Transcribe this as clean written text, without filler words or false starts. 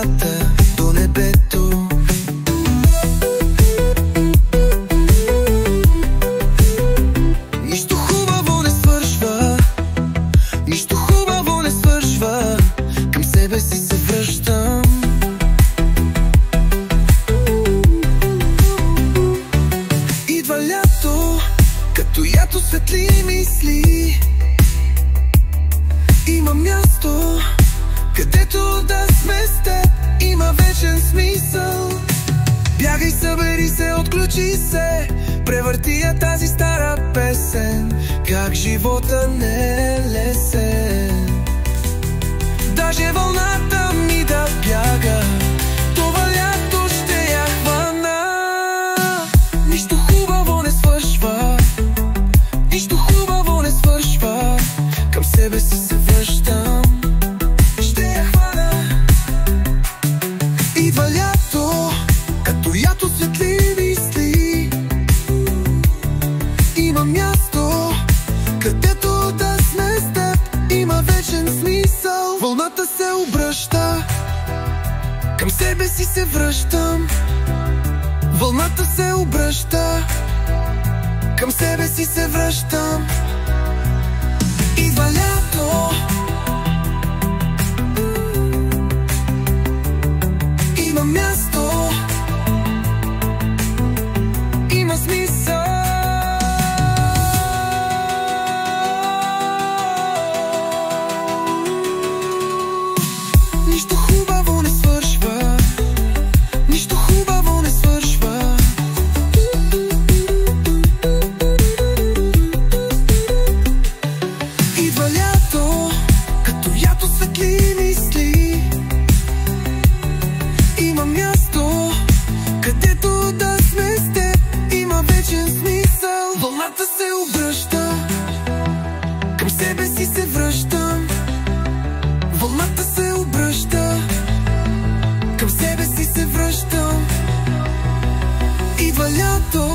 душата до небето. Нищо хубаво не свършва, нищо хубаво не свършва, към себе си се връщам. Идва лято, като ято светли мисли. Има място, където да сме с теб, има вечен смисъл. Бягай, събери се, отключи се, превърти я тази стара песен. Как живота не е лесен, даже вълната ми да бяга, това лято ще я хвана. Нищо хубаво не свършва, нищо хубаво не свършва, към себе си се връщам. Ще я хвана. Идва лято, като ято светли мисли. Има място, където да сме с теб, има вечен смисъл. Вълната се обръща, към себе си се връщам. Вълната се обръща, към себе си се връщам. Идва лято, има място, има смисъл. Нищо хубаво не свършва, нищо хубаво не свършва. Идва лято, като ято светли мисли. Има място, където да сме с теб, има вечен смисъл. Вълната се обръща, към себе си се връщам. Вълната се обръща, към себе си се връщам. Идва лято,